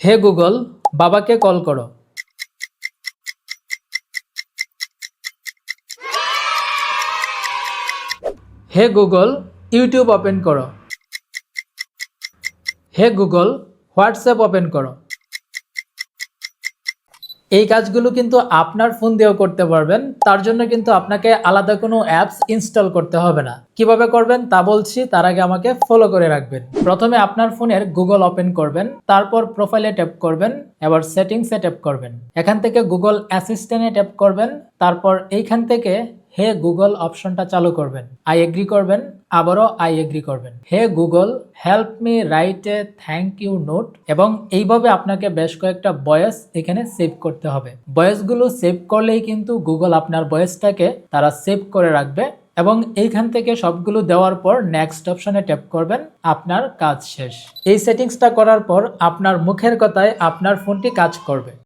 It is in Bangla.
হে গুগল, বাবাকে কল করো। হে গুগল, ইউটিউব ওপেন করো। হে গুগল, হোয়াটসঅ্যাপ ওপেন করো। এই কাজগুলো কিন্তু আপনার ফোন দিয়েও করতে পারবেন। তার জন্য কিন্তু আপনাকে আলাদা কোনো অ্যাপস ইনস্টল করতে হবে না। কিভাবে করবেন তা বলছি, তার আগে আমাকে ফলো করে রাখবেন। প্রথমে আপনার ফোনের গুগল ওপেন করবেন, তারপর প্রোফাইলে ট্যাপ করবেন, এবার সেটিংসে ট্যাপ করবেন। এখান থেকে গুগল অ্যাসিস্ট্যান্টে ট্যাপ করবেন, তারপর এইখান থেকে হে গুগল অপশনটা চালু করবেন। আই এগ্রি করবেন, আবারও আই এগ্রি করবেন। Hey Google, help me write a thank you note. এবং এইভাবে আপনাকে বেশ কয়েকটা ভয়েস এখানে সেভ করতে হবে। ভয়েসগুলো সেভ করলেই কিন্তু গুগল আপনার ভয়েসটাকে তারা সেভ করে রাখবে। এবং এইখান থেকে সবগুলো দেওয়ার পর নেক্সট অপশনে ট্যাপ করবেন, আপনার কাজ শেষ। এই সেটিংসটা করার পর আপনার মুখের কথায় আপনার ফোনটি কাজ করবে।